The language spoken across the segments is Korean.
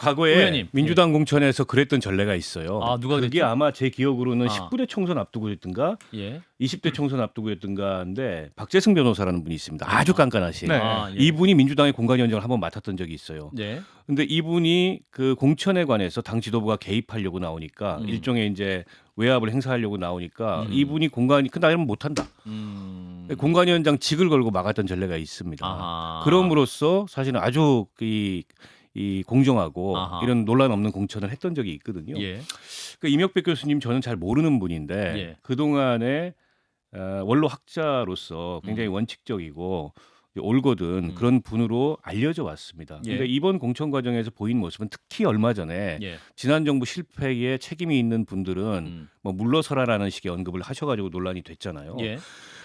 과거에 의원님. 민주당 공천에서 그랬던 전례가 있어요. 아, 누가 그게 그랬죠? 아마 제 기억으로는 아. 19대 총선 앞두고였든가 예. 20대 총선 앞두고였든가인데 박재승 변호사라는 분이 있습니다. 아주 깐깐하신. 네. 아, 예. 이분이 민주당의 공관위원장을 한번 맡았던 적이 있어요. 예. 근데 이분이 그 공천에 관해서 당 지도부가 개입하려고 나오니까 일종의 이제 외압을 행사하려고 나오니까 이분이 공관이 그 나이는 못한다. 공관위원장 직을 걸고 막았던 전례가 있습니다. 아하. 그럼으로써 사실은 아주 이 공정하고 아하. 이런 논란 없는 공천을 했던 적이 있거든요. 예. 그 임혁백 교수님 저는 잘 모르는 분인데 예. 그동안에 원로 학자로서 굉장히 원칙적이고 올곧은 그런 분으로 알려져 왔습니다. 예. 근데 이번 공천 과정에서 보인 모습은 특히 얼마 전에 예. 지난 정부 실패에 책임이 있는 분들은 뭐 물러서라라는 식의 언급을 하셔가지고 논란이 됐잖아요. 예.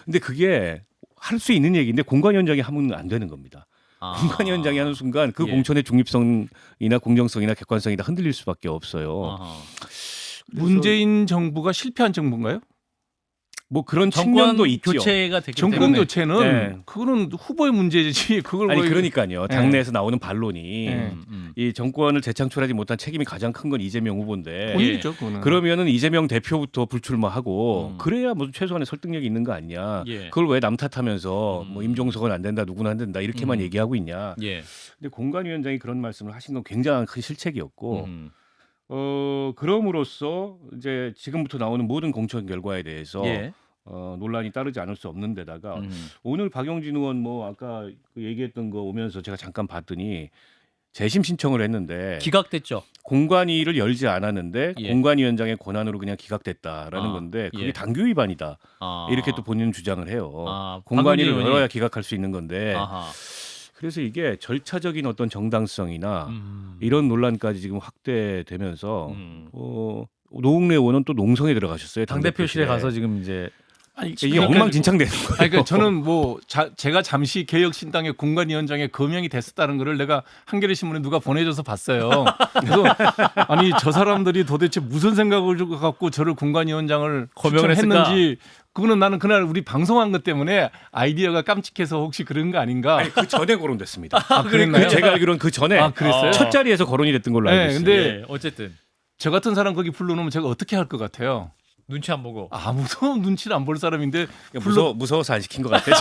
근데 그게 할 수 있는 얘기인데 공관위원장이 하면 안 되는 겁니다. 아. 공관위원장이 하는 순간 그 예. 공천의 중립성이나 공정성이나 객관성이 다 흔들릴 수밖에 없어요. 아하. 문재인 정부가 실패한 정부인가요? 뭐 그런 정권 측면도 있죠. 교체가 됐기 정권 때문에 교체는 네. 그거는 후보의 문제지. 그걸 아니 뭐 그러니까요. 당내에서 나오는 반론이 네. 이 정권을 재창출하지 못한 책임이 가장 큰 건 이재명 후보인데 본인이죠, 그거는. 그러면은 이재명 대표부터 불출마하고 그래야 뭐 최소한의 설득력이 있는 거 아니냐. 예. 그걸 왜 남 탓하면서 뭐 임종석은 안 된다, 누구는 안 된다 이렇게만 얘기하고 있냐. 예. 근데 공관위원장이 그런 말씀을 하신 건 굉장한 큰 실책이었고 음. 그럼으로써 이제 지금부터 나오는 모든 공천 결과에 대해서 예. 논란이 따르지 않을 수 없는 데다가 음. 오늘 박용진 의원 뭐 아까 그 얘기했던 거 오면서 제가 잠깐 봤더니 재심 신청을 했는데 기각됐죠. 공관위를 열지 않았는데 예. 공관위원장의 권한으로 그냥 기각됐다라는 아, 건데 그게 예. 당규 위반이다. 아. 이렇게 또 본인은 주장을 해요. 아, 공관위를 박용진 열어야 의원이- 기각할 수 있는 건데 아하. 그래서 이게 절차적인 어떤 정당성이나 음. 이런 논란까지 지금 확대되면서 음. 노웅래 의원은 또 농성에 들어가셨어요. 당 대표실에 가서 지금 이제 아니, 이게 그러니까- 엉망진창되는 거예요. 아니, 그러니까 저는 뭐 제가 잠시 개혁신당의 공관위원장에 거명이 됐었다는 거를 내가 한겨레 신문에 누가 보내줘서 봤어요. 그래서 아니 저 사람들이 도대체 무슨 생각을 갖고 저를 공관위원장을 거명을 추천했는지 그거는 나는 그날 우리 방송한 것 때문에 아이디어가 깜찍해서 혹시 그런 거 아닌가? 아니, 그 전에 거론됐습니다. 그랬나요? 제가 알기로는 그 전에 아, 그랬어요? 첫 자리에서 거론이 됐던 걸로 알고 네, 있어요. 근데 예, 어쨌든 저 같은 사람 거기 불러놓으면 제가 어떻게 할 것 같아요? 눈치 안 보고 아무도 눈치를 안 볼 사람인데 무서워서 안 시킨 것 같아요.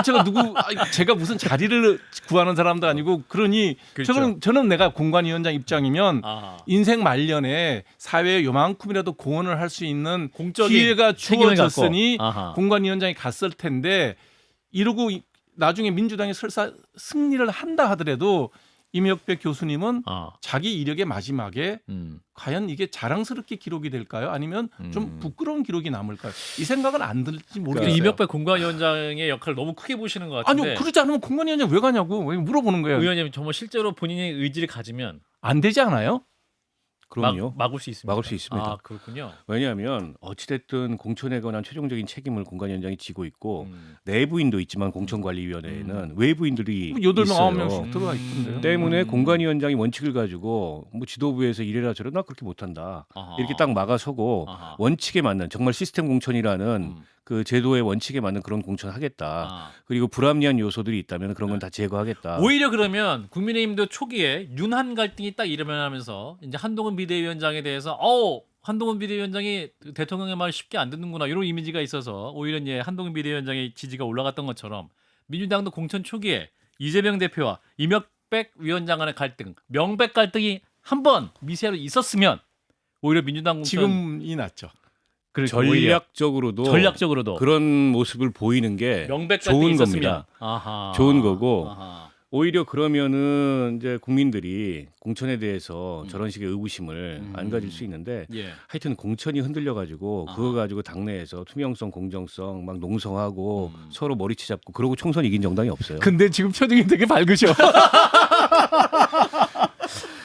제가 보기에. 제가 무슨 자리를 구하는 사람도 아니고 그러니 그렇죠. 저는 내가 공관위원장 입장이면 아하. 인생 말년에 사회에 요만큼이라도 공헌을 할 수 있는 공적인 기회가 책임을 주어졌으니 갖고. 아하. 공관위원장이 갔을 텐데 이러고 나중에 민주당이 설사 승리를 한다 하더라도 임혁백 교수님은 아. 자기 이력의 마지막에 음. 과연 이게 자랑스럽게 기록이 될까요? 아니면 좀 부끄러운 기록이 남을까요? 이 생각은 안 들지 모르겠어요. 이명박 공관위원장의 역할을 너무 크게 보시는 것 같은데. 아니요, 그러지 않으면 공관위원장 왜 가냐고 왜 물어보는 거예요. 의원님 정말 실제로 본인의 의지를 가지면 안 되지 않아요? 그럼요. 막을 수 있습니다. 막을 수 있습니다. 아, 그렇군요. 왜냐하면 어찌됐든 공천에 관한 최종적인 책임을 공관위원장이 지고 있고 음. 내부인도 있지만 공천관리위원회에는 외부인들이 8명, 있어요. 9명씩 들어가 있던데요. 때문에 공관위원장이 원칙을 가지고 뭐 지도부에서 이래라 저래라 나 그렇게 못한다. 아하. 이렇게 딱 막아서고 아하. 원칙에 맞는 정말 시스템 공천이라는 음. 그 제도의 원칙에 맞는 그런 공천을 하겠다. 아. 그리고 불합리한 요소들이 있다면 그런 건 다 제거하겠다. 오히려 그러면 국민의힘도 초기에 윤한 갈등이 딱 일어나면서 이제 한동훈 비대위원장에 대해서 한동훈 비대위원장이 대통령의 말 쉽게 안 듣는구나 이런 이미지가 있어서 오히려 이제 한동훈 비대위원장의 지지가 올라갔던 것처럼 민주당도 공천 초기에 이재명 대표와 이명백 위원장 간의 갈등, 명백 갈등이 한 번 미세로 있었으면 오히려 민주당 공천 지금이 낫죠. 그렇죠, 오히려. 전략적으로도 그런 모습을 보이는 게 명백 갈등이 좋은 있었으면. 겁니다. 아하. 좋은 거고 아하. 오히려 그러면은 이제 국민들이 공천에 대해서 저런 식의 의구심을 안 가질 수 있는데 예. 하여튼 공천이 흔들려 가지고 아하. 그거 가지고 당내에서 투명성, 공정성 막 농성하고 서로 머리치 잡고 그러고 총선 이긴 정당이 없어요. 근데 지금 표정이 되게 밝으셔.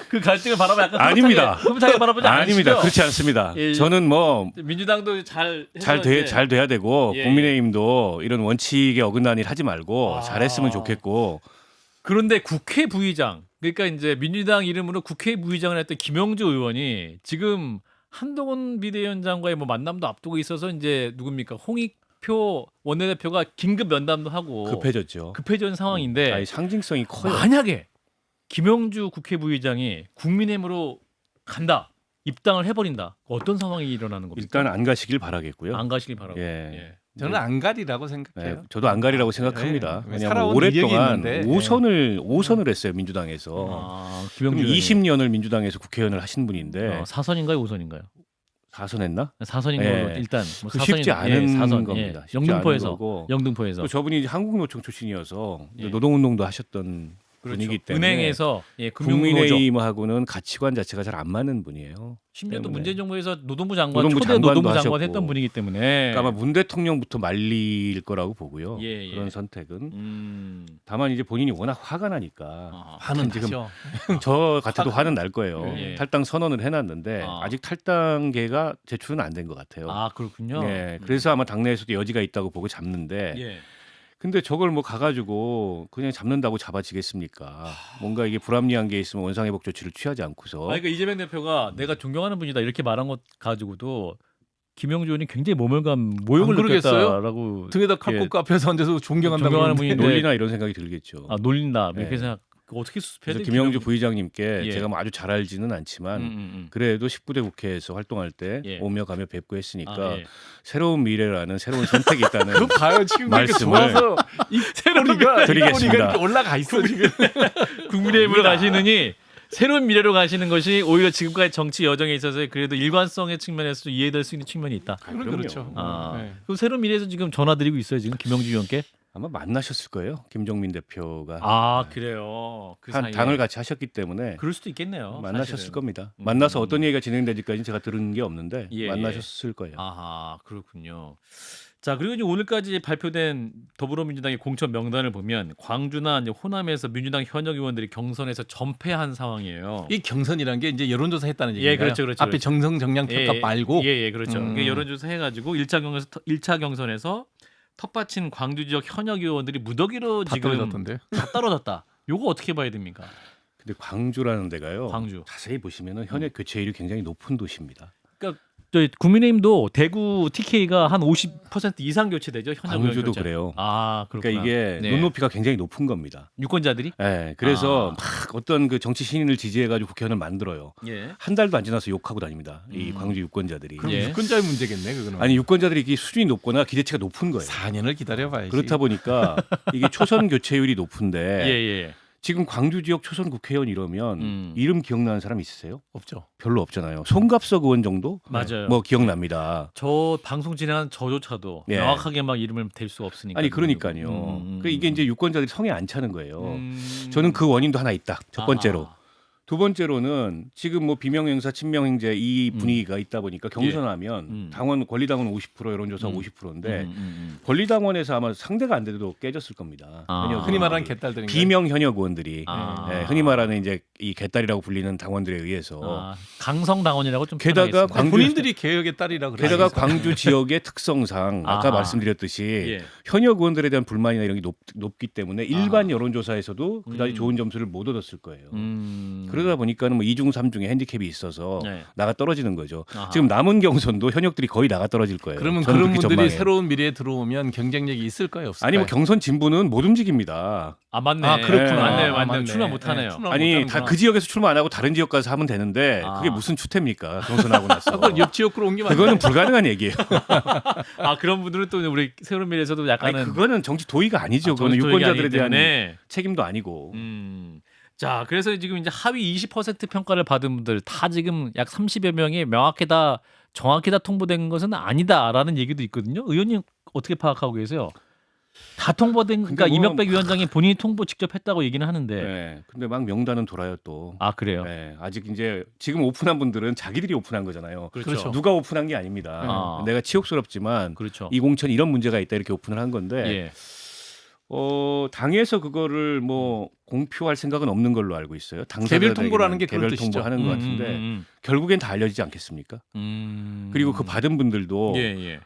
그 갈등을 바라보면 약간 아닙니다. 흐뭇하게 바라보지 않으시죠? 아닙니다. 그렇지 않습니다. 예. 저는 뭐 민주당도 잘 돼야 되고 예, 국민의힘도 이런 원칙에 어긋나는 일 하지 말고 아. 잘했으면 좋겠고 그런데 국회 부의장 그러니까 이제 민주당 이름으로 국회 부의장을 했던 김영주 의원이 지금 한동훈 비대위원장과의 뭐 만남도 앞두고 있어서 이제 누굽니까 홍익표 원내대표가 긴급 면담도 하고 급해졌죠. 급해진 상황인데 아니, 상징성이 커요. 만약에 김영주 국회 부의장이 국민의힘으로 간다. 입당을 해버린다. 어떤 상황이 일어나는 겁니까? 일단 안 가시길 바라겠고요. 안 가시길 바라고. 예. 저는 안 가리라고 생각해요. 네, 저도 안 가리라고 생각합니다. 네. 왜냐하면 살아온 오랫동안 이력이 있는데. 5선을 했어요 민주당에서. 아, 그럼 김영주 20년을 민주당에서 국회의원을 하신 분인데 4선인가요, 5선인가요? 4선 했나? 4선인 예. 걸로 일단 뭐 그 4선이 쉽지 않은 4선, 겁니다. 쉽지 영등포에서 않은 거고. 영등포에서 또 저분이 이제 한국노총 출신이어서 예. 노동운동도 하셨던 분이기 때문에 은행에서 금융노조 국민의힘하고는 가치관 자체가 잘 안 맞는 분이에요. 심지어 또 때문에. 문재인 정부에서 노동부 장관 노동부 초대 장관도 노동부 장관 하셨고. 했던 분이기 때문에 그러니까 아마 문 대통령부터 말릴 거라고 보고요. 예, 예. 그런 선택은. 음. 다만 이제 본인이 워낙 화가 나니까 아, 화는 지금 나죠. 저 같아도 화는 날 거예요. 예. 탈당 선언을 해놨는데 아. 아직 탈당계가 제출은 안 된 것 같아요. 아 그렇군요. 예, 그래서 아마 당내에서도 여지가 있다고 보고 잡는데, 예. 근데 저걸 뭐 가가지고 그냥 잡는다고 잡아지겠습니까? 뭔가 이게 불합리한 게 있으면 원상회복 조치를 취하지 않고서. 그러니까 이재명 대표가 내가 존경하는 분이다 이렇게 말한 것 가지고도 김영주 의원이 굉장히 모욕을 안 그러겠어요? 느꼈다라고 등에다 칼 꽂고 앞에서 앉아서 존경한다고 존경하는 그러는데. 분인데 논리나 이런 생각이 들겠죠. 놀린다 이렇게 네. 생각 어떻게 수습해야 그래서 돼? 김영주 부의장님께 예. 제가 뭐 아주 잘 알지는 않지만 그래도 19대 국회에서 활동할 때 예. 오며 가며 뵙고 했으니까 아, 예. 새로운 미래라는 새로운 선택이 있다는 그거 봐요. 지금 그렇게 말씀을 좋아서 이 꼬리가 드리겠습니다. 이렇게 올라가 있어 지금. 국민의힘으로 가시느니 새로운 미래로 가시는 것이 오히려 지금까지 정치 여정에 있어서 그래도 일관성의 측면에서 이해될 수 있는 측면이 있다. 그건 그렇죠. 아, 네. 그럼 새로운 미래에서 지금 전화 드리고 있어요 지금 김영주 의원께. 아마 만나셨을 거예요. 김종민 대표가 아 그래요. 그 한 사이에. 당을 같이 하셨기 때문에 그럴 수도 있겠네요. 만나셨을 사실은. 겁니다. 만나서 어떤 얘기가 진행되지까지는 제가 들은 게 없는데 예, 만나셨을 거예요. 아하 그렇군요. 자 그리고 이제 오늘까지 발표된 더불어민주당의 공천 명단을 보면 광주나 이제 호남에서 민주당 현역 의원들이 경선에서 전패한 상황이에요. 이 경선이란 게 이제 여론조사 했다는 예, 얘기예요. 그렇죠, 그렇죠, 앞에 그렇죠. 정성 정량 평가 말고. 예, 그렇죠. 그게 여론조사 해가지고 1차 경선에서 텃밭인 광주 지역 현역 의원들이 무더기로 다 지금 떨어졌던데. 다 떨어졌다. 요거 어떻게 봐야 됩니까? 근데 광주라는 데가요. 광주. 자세히 보시면은 현역 교체율이 굉장히 높은 도시입니다. 그러니까 저희 국민의힘도 대구 TK가 한 50% 이상 교체되죠. 현역 의원 광주도 교체. 그래요. 아 그렇구나. 그러니까 이게 네. 눈높이가 굉장히 높은 겁니다. 유권자들이 예, 그래서 아. 막 어떤 그 정치 신인을 지지해가지고 국회의원을 만들어요. 예. 한 달도 안 지나서 욕하고 다닙니다. 이 광주 유권자들이. 그럼 예. 유권자의 문제겠네 그거는. 아니 유권자들이 이게 수준이 높거나 기대치가 높은 거예요. 4년을 기다려봐야지. 그렇다 보니까 이게 초선 교체율이 높은데 예. 지금 광주 지역 초선 국회의원 이러면 이름 기억나는 사람 있으세요? 없죠. 별로 없잖아요. 송갑석 의원 정도? 맞아요. 뭐 기억납니다. 저 방송 진행하는 저조차도 예. 명확하게 막 이름을 댈 수 없으니까. 아니 그러니까요. 그 이게 이제 유권자들이 성에 안 차는 거예요. 음. 저는 그 원인도 하나 있다. 첫 번째로. 아. 두 번째로는 지금 뭐 비명행사 친명행제 이 분위기가 있다 보니까 경선하면 당원 권리당원 50% 여론조사 50%인데 권리당원에서 아마 상대가 안 돼도 깨졌을 겁니다. 아. 현역 흔히 말하는 의원들이. 개딸들인가. 비명 현역 의원들이 아. 예, 흔히 말하는 이제 이 개딸이라고 불리는 당원들에 의해서 아, 강성 당원이라고 좀 게다가 표현하겠습니다. 광주- 본인들이 개혁의 딸이라 그래. 게다가 광주 지역의 특성상 아까 아하. 말씀드렸듯이 예. 현역 의원들에 대한 불만이나 이런 게 높기 때문에 일반 여론조사에서도 그다지 좋은 점수를 못 얻었을 거예요. 그러다 보니까는 뭐 2중 3중에 핸디캡이 있어서 네. 나가 떨어지는 거죠. 아하. 지금 남은 경선도 현역들이 거의 나가 떨어질 거예요. 그러면 저는 그런 그렇게 분들이 전망해요. 새로운 미래에 들어오면 경쟁력이 있을까요, 없을까요? 아니 뭐 경선 진부는 못 움직입니다. 아 맞네. 아, 그렇구나. 맞네, 아, 맞네. 맞네. 출마 못하네요. 네, 출마 아니 못하는구나. 다 그 지역에서 출마 안 하고 다른 지역 가서 하면 되는데 아. 그게 무슨 추태입니까? 경선하고 나서. 그걸 옆 지역으로 옮기면 안 그거는 불가능한 얘기예요. 아 그런 분들은 또 우리 새로운 미래에서도 아니 약간은 그거는 정치 도의가 아니죠. 그거는 정치 유권자들에 아니기 대한 때문에. 책임도 아니고. 자, 그래서 지금 이제 하위 20% 평가를 받은 분들 다 지금 약 30여 명이 명확히 다 정확히 다 통보된 것은 아니다라는 얘기도 있거든요. 의원님 어떻게 파악하고 계세요? 다 통보된 그러니까 근데 뭐- 이명백 위원장이 본인이 통보 직접 했다고 얘기는 하는데 네. 근데 막 명단은 돌아요 또. 아 그래요? 네. 아직 이제 지금 오픈한 분들은 자기들이 오픈한 거잖아요. 그렇죠. 누가 오픈한 게 아닙니다. 아. 내가 치욕스럽지만 그렇죠. 이 공천 이런 문제가 있다 이렇게 오픈을 한 건데 예. 당에서 그거를 뭐 공표할 생각은 없는 걸로 알고 있어요. 개별 통보라는 게 개별 그런 뜻이죠. 통보하는 것 같은데 결국엔 다 알려지지 않겠습니까? 그리고 그 받은 분들도 예.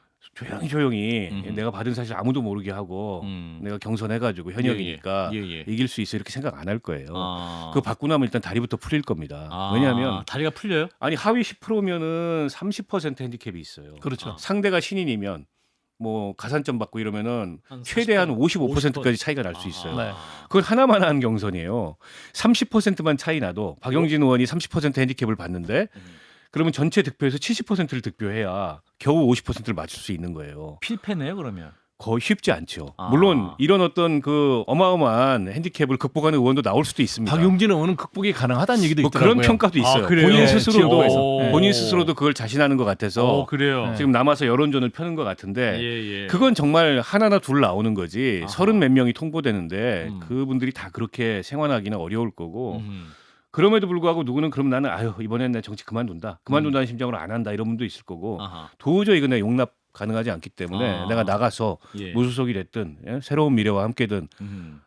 조용히 내가 받은 사실 아무도 모르게 하고 내가 경선해가지고 현역이니까 예. 이길 수 있어 이렇게 생각 안 할 거예요. 아. 그거 받고 나면 일단 다리부터 풀릴 겁니다. 아, 왜냐하면 다리가 풀려요? 아니 하위 10%면은 30% 핸디캡이 있어요. 그렇죠. 상대가 신인이면 뭐 가산점 받고 이러면은 한 최대한 40%, 55%까지 차이가 날 수 있어요. 네. 그건 하나만 한 경선이에요. 30%만 차이 나도 박용진 의원이 30% 핸디캡을 받는데 그러면 전체 득표에서 70%를 득표해야 겨우 50%를 맞출 수 있는 거예요. 필패네요 그러면. 거의 쉽지 않죠. 아. 물론 이런 어떤 그 어마어마한 핸디캡을 극복하는 의원도 나올 수도 있습니다. 박용진 의원은 극복이 가능하다는 얘기도 뭐 있더라고요. 그런 평가도 있어요. 그래요? 본인 네, 스스로도 지역구에서. 본인 스스로도 그걸 자신하는 것 같아서 그래요. 네. 지금 남아서 여론전을 펴는 것 같은데 예. 그건 정말 하나나 둘 나오는 거지. 아하. 30 몇 명이 통보되는데 음. 그분들이 다 그렇게 생활하기는 어려울 거고 음. 그럼에도 불구하고 누구는 그럼 나는 아유 이번엔 내 정치 그만둔다는 심정으로 안 한다 이런 분도 있을 거고 아하. 도저히 이거 내 용납 가능하지 않기 때문에 아. 내가 나가서 예. 무소속이 됐든 예? 새로운 미래와 함께든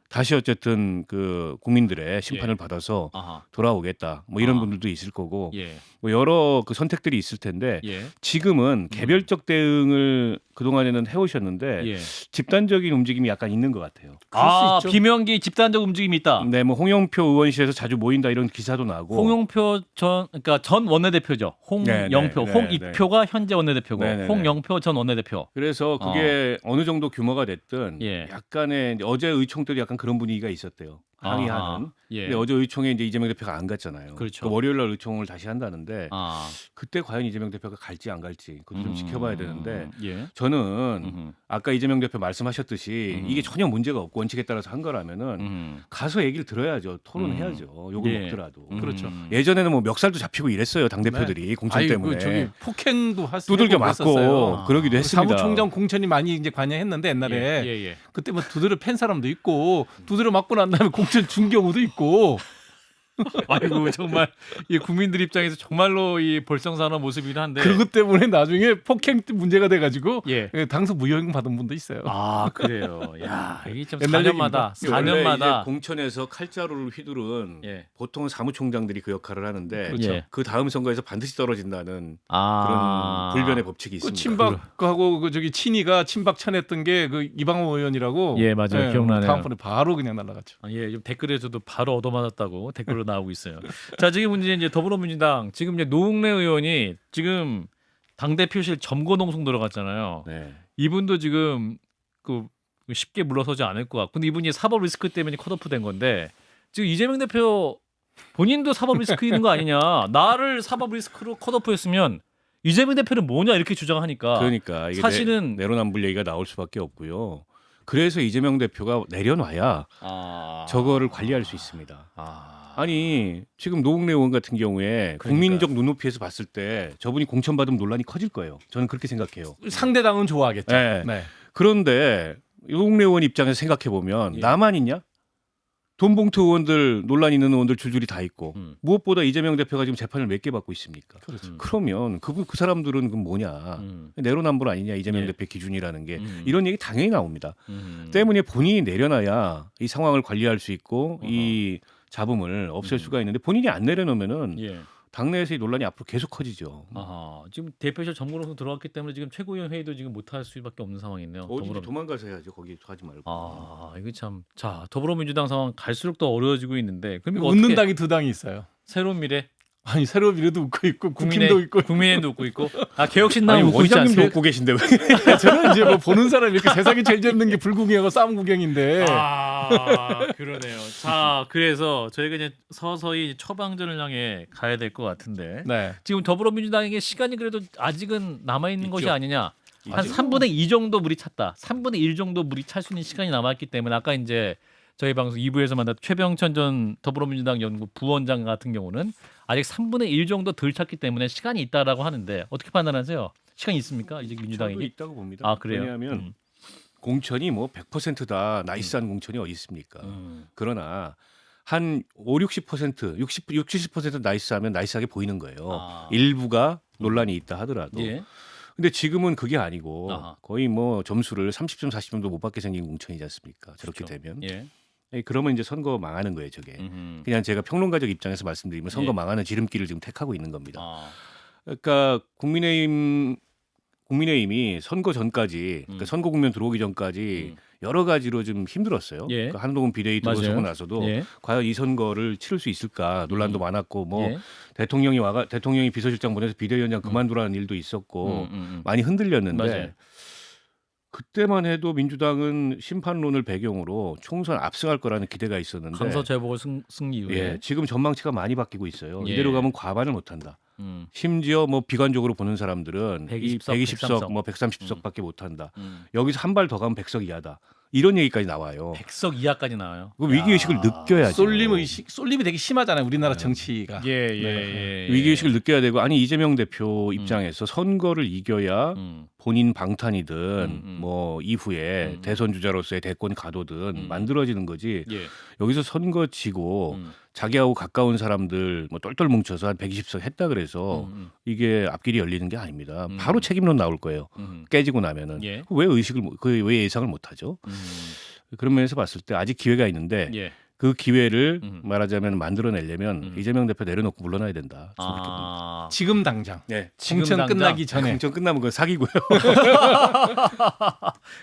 다시 어쨌든 그 국민들의 심판을 받아서 아하. 돌아오겠다 뭐 이런 아. 분들도 있을 거고 예. 뭐 여러 그 선택들이 있을 텐데 예. 지금은 개별적 대응을 그동안에는 해오셨는데 예. 집단적인 움직임이 약간 있는 것 같아요. 아, 있죠. 비명기 집단적 움직임이 있다. 네, 뭐 홍영표 의원실에서 자주 모인다 이런 기사도 나고. 홍영표 그러니까 전 원내대표죠. 홍영표, 네, 네, 홍익표가 현재 원내대표고 네, 네, 네. 홍영표 전 원내대표. 그래서 그게 어느 정도 규모가 됐든 예. 약간의 이제 어제 의총 때도 약간 그런 분위기가 있었대요. 항의하는. 아하. 예. 근데 어제 의총에 이제 이재명 대표가 안 갔잖아요. 그렇죠. 그 월요일 날 의총을 다시 한다는데 아. 그때 과연 이재명 대표가 갈지 안 갈지 그것도 좀 지켜봐야 되는데 예. 저는 아까 이재명 대표 말씀하셨듯이 이게 전혀 문제가 없고 원칙에 따라서 한 거라면은 가서 얘기를 들어야죠. 토론해야죠. 욕을 예. 먹더라도. 그렇죠. 예전에는 뭐 멱살도 잡히고 이랬어요. 당 대표들이 공천 아이고, 때문에 저기 폭행도 두들겨 했었어요. 맞고 그러기도 했습니다. 사무총장 공천이 많이 이제 관여했는데 옛날에 예. 그때 뭐 두드려 팬 사람도 있고 두드려 맞고 난 다음에 공천 준 경우도 있고 아이고 정말 이 국민들 입장에서 정말로 이 볼썽사나운 모습이긴 한데. 그것 때문에 나중에 폭행 문제가 돼가지고 예. 당선 무효임 받은 분도 있어요. 아 그래요. 야 이게 참 옛날 4년마다 원래 이제 4년마다. 공천에서 칼자루를 휘두른 예. 보통 사무총장들이 그 역할을 하는데 그렇죠. 그 다음 선거에서 반드시 떨어진다는 아. 그런 불변의 법칙이 그 있습니다. 친박하고 그 저기 친이가 친박 찬했던 게 그 이방호 의원이라고. 예, 맞아요. 기억나네요. 다음번에 바로 그냥 날라갔죠. 예, 지금 댓글에서도 바로 얻어맞았다고 댓글로 나오고 있어요. 자, 지금 문제 이제 더불어민주당 지금 이제 노웅래 의원이 지금 당 대표실 점거 농성 들어갔잖아요. 네. 이분도 지금 그 쉽게 물러서지 않을 것 같고, 근데 이분이 사법 리스크 때문에 컷오프된 건데 지금 이재명 대표 본인도 사법 리스크 있는 거 아니냐? 나를 사법 리스크로 컷오프했으면 이재명 대표는 뭐냐 이렇게 주장하니까. 그러니까 이게 사실은 내로남불 얘기가 나올 수밖에 없고요. 그래서 이재명 대표가 내려놔야 저거를 관리할 수 있습니다. 아니 지금 노웅래 의원 같은 경우에 국민적 눈높이에서 봤을 때 저분이 공천받으면 논란이 커질 거예요. 저는 그렇게 생각해요. 상대당은 좋아하겠죠. 네. 네. 그런데 노웅래 의원 입장에서 생각해 보면 예. 나만 있냐? 돈봉투 의원들 논란 있는 의원들 줄줄이 다 있고 무엇보다 이재명 대표가 지금 재판을 몇 개 받고 있습니까? 그렇죠. 그러면 그 사람들은 그럼 뭐냐? 내로남불 아니냐 이재명 예. 대표 기준이라는 게 이런 얘기 당연히 나옵니다. 음. 때문에 본인이 내려놔야 이 상황을 관리할 수 있고 이 잡음을 없앨 수가 있는데 본인이 안 내려놓으면은 예. 당내에서 이 논란이 앞으로 계속 커지죠. 아하, 지금 대표실 정무로서 들어왔기 때문에 지금 최고위원 회의도 지금 못할 수밖에 없는 상황이네요. 어디 더불어- 도망가서 해야죠. 거기 하지 말고. 아, 이거 참. 자, 더불어민주당 상황 갈수록 더 어려워지고 있는데. 그럼 이거 웃는 어떻게 당이 두 당이 있어요. 새로운 미래 아니 새로운 미래도 웃고 있고 국힘도 있고. 국민의힘도 웃고 있고. 아, 개혁신당 아니 웃고 있지 원장님도 않습니까? 웃고 계신데 왜? 저는 이제 뭐 보는 사람이 이렇게 세상에 제일 재밌는 게 불구경하고 싸움 구경인데. 아, 그러네요. 자, 그래서 저희가 이제 서서히 처방전을 향해 가야 될 것 같은데. 네. 지금 더불어민주당에게 시간이 그래도 아직은 남아 있는 것이 있죠. 아니냐. 한 아직은 3분의 2 정도 물이 찼다. 3분의 1 정도 물이 찰 수 있는 시간이 남았기 때문에 아까 이제 저희 방송 2부에서 만났던 최병천 전 더불어민주당 연구 부원장 같은 경우는 아직 3분의 1 정도 덜 찼기 때문에 시간이 있다라고 하는데 어떻게 판단하세요? 시간이 있습니까? 이제 저도 민주당이? 있다고 봅니다. 아, 그래요? 왜냐하면 공천이 뭐 100%다 나이스한 공천이 어디 있습니까? 그러나 한 5, 60%, 60, 70% 나이스하면 나이스하게 보이는 거예요. 아. 일부가 논란이 있다 하더라도. 예. 근데 지금은 그게 아니고 아하. 거의 뭐 점수를 30점, 40점도 못 받게 생긴 공천이지 않습니까? 저렇게 그렇죠. 되면. 예. 그러면 이제 선거 망하는 거예요, 저게. 그냥 제가 평론가적 입장에서 말씀드리면 선거 예. 망하는 지름길을 지금 택하고 있는 겁니다. 아. 그러니까 국민의힘이 선거 전까지 그러니까 선거 국면 들어오기 전까지 여러 가지로 좀 힘들었어요. 예. 그러니까 한동훈 비대위 맞아요. 들어서고 나서도 예. 과연 이 선거를 치를 수 있을까 논란도 많았고 뭐 예. 대통령이 비서실장 보내서 비대위원장 그만두라는 일도 있었고 많이 흔들렸는데 맞아요. 그때만 해도 민주당은 심판론을 배경으로 총선 압승할 거라는 기대가 있었는데 강서 재보궐 승리 이후에 예, 지금 전망치가 많이 바뀌고 있어요. 예. 이대로 가면 과반을 못한다. 심지어 뭐 비관적으로 보는 사람들은 120석, 120석, 뭐 130석밖에 못한다. 음. 여기서 한 발 더 가면 100석 이하다. 이런 얘기까지 나와요. 100석 이하까지 나와요. 그 위기 의식을 느껴야죠. 쏠림이 되게 심하잖아요. 우리나라 정치가. 예. 위기 의식을 느껴야 되고 아니 이재명 대표 입장에서 선거를 이겨야 본인 방탄이든 뭐 이후에 대선 주자로서의 대권 가도든 만들어지는 거지. 예. 여기서 선거 지고 자기하고 가까운 사람들 뭐 똘똘 뭉쳐서 한 120석 했다 그래서 이게 앞길이 열리는 게 아닙니다. 바로 책임론 나올 거예요. 깨지고 나면은 예. 왜 예상을 못 하죠? 그런 면에서 봤을 때 아직 기회가 있는데 예. 그 기회를 말하자면 만들어내려면 이재명 대표 내려놓고 물러나야 된다. 아. 지금 당장. 네. 지금 공천 당장? 끝나기 전에. 공천 끝나면 그거 사기고요.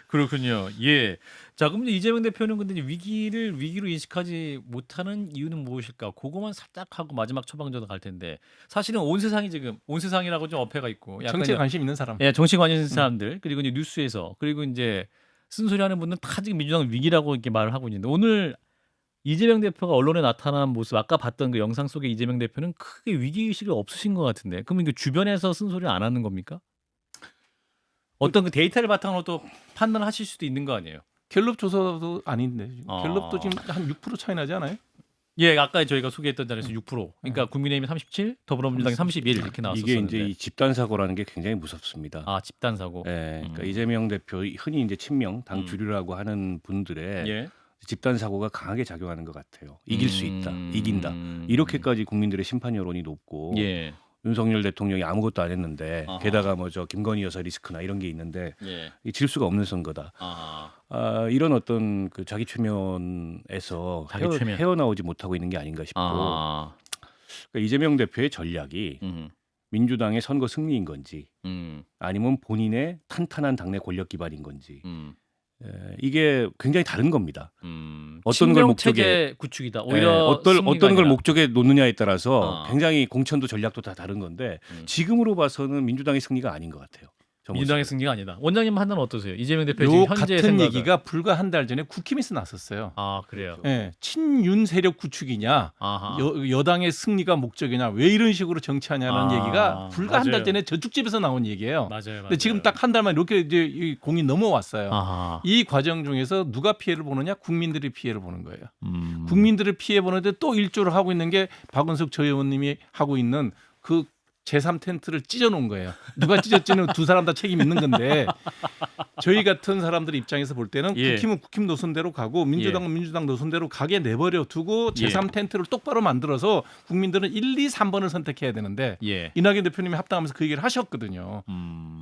그렇군요. 예. 자, 그럼 이제 이재명 대표는 근데 이제 위기로 인식하지 못하는 이유는 무엇일까? 그거만 살짝 하고 마지막 처방전으로 갈 텐데 사실은 온 세상이라고 좀 어폐가 있고 약간 정치에 관심 있는 사람. 예, 정치 관심 있는 사람들 그리고 이제 뉴스에서 그리고 이제 쓴소리하는 분들은 다 지금 민주당 위기라고 이렇게 말을 하고 있는데 오늘 이재명 대표가 언론에 나타난 모습 아까 봤던 그 영상 속에 이재명 대표는 크게 위기 의식이 없으신 것 같은데 그럼 이거 주변에서 쓴소리를 안 하는 겁니까? 어떤 그 데이터를 바탕으로 또 판단하실 수도 있는 거 아니에요? 갤럽 조사도 아닌데 지금. 아. 갤럽도 지금 한 6% 차이 나지 않아요? 예, 아까 저희가 소개했던 자리에서 6%. 그러니까 국민의힘이 37, 더불어민주당이 31 이렇게 나왔었는데. 이게 이제 이 집단 사고라는 게 굉장히 무섭습니다. 아, 집단 사고. 예, 그러니까 이재명 대표 흔히 이제 친명 당 주류라고 하는 분들의 예. 집단 사고가 강하게 작용하는 것 같아요. 이길 수 있다, 이긴다. 이렇게까지 국민들의 심판 여론이 높고 예. 윤석열 대통령이 아무것도 안 했는데 아하. 게다가 뭐 저 김건희 여사 리스크나 이런 게 있는데 예. 이 질 수가 없는 선거다. 아. 이런 어떤 그 자기 최면에서 자기 최면. 헤어나오지 못하고 있는 게 아닌가 싶고 아. 그러니까 이재명 대표의 전략이 민주당의 선거 승리인 건지 아니면 본인의 탄탄한 당내 권력 기반인 건지 이게 굉장히 다른 겁니다. 어떤 걸 목적에 구축이다. 예, 오히려 어떤 걸 아니라. 목적에 놓느냐에 따라서 아. 굉장히 공천도 전략도 다 다른 건데 지금으로 봐서는 민주당의 승리가 아닌 것 같아요. 저 민주당의 모습은. 승리가 아니다. 원장님 판단은 어떠세요? 이재명 대표 요 지금 현재 같은 생각을. 얘기가 불과 한 달 전에 국힘에서 났었어요. 아, 그래요. 예, 친윤 세력 구축이냐, 아하. 여당의 승리가 목적이냐, 왜 이런 식으로 정치하냐는 아, 얘기가 불과 한 달 맞아요. 전에 저축집에서 나온 얘기예요. 맞아요. 근데 지금 딱 한 달만 이렇게 이제 이 공이 넘어왔어요. 아하. 이 과정 중에서 누가 피해를 보느냐? 국민들이 피해를 보는 거예요. 국민들을 피해 보는데 또 일조를 하고 있는 게 박은석 저 의원님이 하고 있는 그 제3 텐트를 찢어놓은 거예요. 누가 찢었지는 두 사람 다 책임 있는 건데 저희 같은 사람들 입장에서 볼 때는 예. 국힘은 국힘 노선대로 가고 민주당은 민주당 노선대로 가게 내버려 두고 제3 텐트를 똑바로 만들어서 국민들은 1, 2, 3번을 선택해야 되는데 예. 이낙연 대표님이 합당하면서 그 얘기를 하셨거든요.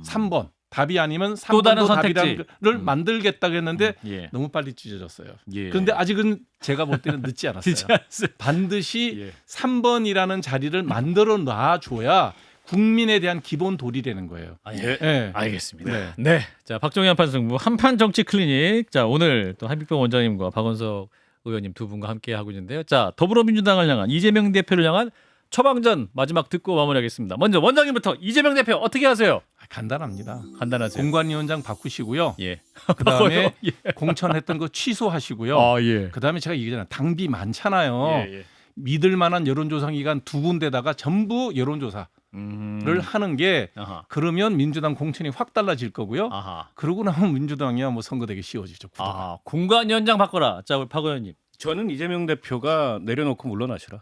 3번 답이 아니면 또 다른 3번도 선택지. 답이라를 만들겠다고 했는데 예. 너무 빨리 찢어졌어요. 예. 그런데 아직은 제가 볼 때는 늦지 않았어요. 늦지 않았어요. 반드시 예. 3번이라는 자리를 만들어 놔줘야 국민에 대한 기본 도리라는 거예요. 아, 예. 네. 알겠습니다. 네. 네. 자, 박정희 한판 승부 한판 정치 클리닉. 자, 오늘 또 한빛병 원장님과 박원석 의원님 두 분과 함께 하고 있는데요. 자, 더불어민주당을 향한 이재명 대표를 향한 처방전 마지막 듣고 마무리하겠습니다. 먼저 원장님부터 이재명 대표 어떻게 하세요? 간단합니다. 간단하세요. 공관위원장 바꾸시고요. 예. 그다음에 예. 공천했던 거 취소하시고요. 아, 예. 그다음에 제가 얘기잖아요. 당비 많잖아요. 예, 예. 믿을 만한 여론조사 기관 두 군데다가 전부 여론조사를 하는 게 아하. 그러면 민주당 공천이 확 달라질 거고요. 아하. 그러고 나면 민주당이야 뭐 선거 되게 쉬워지죠. 구도가. 아하. 공관위원장 바꿔라. 자, 우리 박 의원님. 저는 이재명 대표가 내려놓고 물러나시라.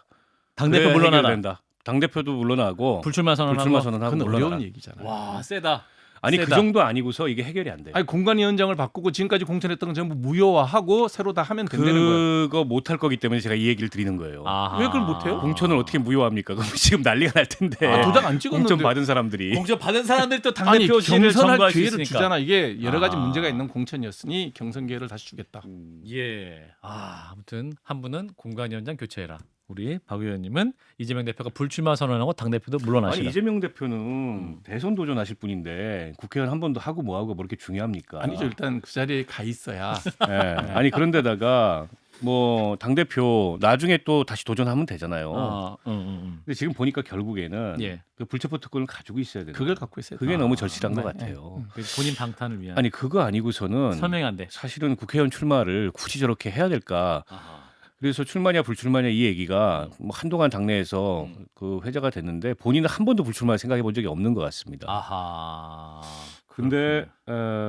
당대표 그래야 물러나라. 해결된다. 당 대표도 물러나고 불출마 선언하고. 불출마 선언하고 그건 물러나라. 어려운 얘기잖아요. 와, 세다. 아니 그 세다. 정도 아니고서 이게 해결이 안 돼요. 아니 공관위원장을 바꾸고 지금까지 공천했던 건 전부 무효화하고 새로 다 하면 된다는 거예요. 그거 못할 거기 때문에 제가 이 얘기를 드리는 거예요. 아하. 왜 그걸 못해요? 공천을 어떻게 무효합니까? 그럼 지금 난리가 날 텐데. 아, 도장 안 찍었는데. 공천 받은 사람들이. 공천 받은 사람들이 또 아니 당대표 시를 경선할 점거할 수 기회를 있으니까. 주잖아. 이게 여러 가지 아. 문제가 있는 공천이었으니 경선 기회를 다시 주겠다. 예. 아, 아무튼 한 분은 공관위원장 교체해라. 우리 박 의원님은 이재명 대표가 불출마 선언하고 당 대표도 물러나시라. 아니 이재명 대표는 대선 도전하실 분인데 국회의원 한 번도 하고 뭐하고 뭐 이렇게 중요합니까? 아니죠. 일단 그 자리에 가 있어야. 예. 아니 그런데다가 뭐 당 대표 나중에 또 다시 도전하면 되잖아요. 근데 지금 보니까 결국에는 예. 그 불체포 특권을 가지고 있어야 되는. 그걸 갖고 있어요. 그게 너무 절실한 것 네. 같아요. 그 본인 방탄을 위한. 아니 그거 아니고서는 서명한데. 사실은 국회의원 출마를 굳이 저렇게 해야 될까? 아하. 그래서 출마냐 불출마냐 이 얘기가 뭐 한동안 당내에서 그 회자가 됐는데 본인은 한 번도 불출마 생각해 본 적이 없는 것 같습니다. 아하. 근데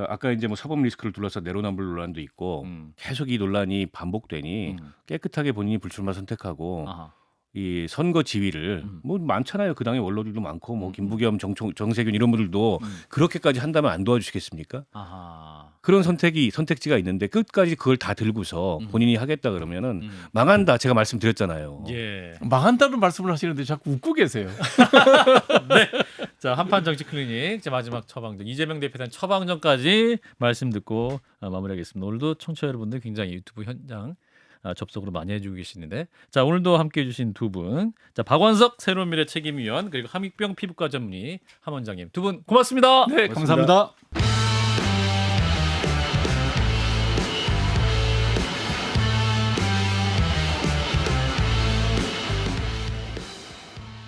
아까 이제 뭐 사법 리스크를 둘러싸 내로남불 논란도 있고 음. 계속 이 논란이 반복되니 깨끗하게 본인이 불출마 선택하고 아하. 이 선거 지위를 뭐 많잖아요. 그 당의 원로들도 많고 뭐 김부겸, 정세균 이런 분들도 그렇게까지 한다면 안 도와주시겠습니까? 아하. 그런 선택지가 있는데 끝까지 그걸 다 들고서 본인이 하겠다 그러면은 망한다. 제가 말씀드렸잖아요. 예. 망한다는 말씀을 하시는데 자꾸 웃고 계세요. 자, 한판 정치 클리닉 제 마지막 처방전 이재명 대표에 대한 처방전까지 말씀 듣고 마무리하겠습니다. 오늘도 청취자 여러분들 굉장히 유튜브 현장 접속으로 많이 해주고 계시는데 자 오늘도 함께해 주신 두 분, 자 박원석 새로운 미래 책임위원 그리고 함익병 피부과 전문의 함 원장님 두 분 고맙습니다. 네, 감사합니다.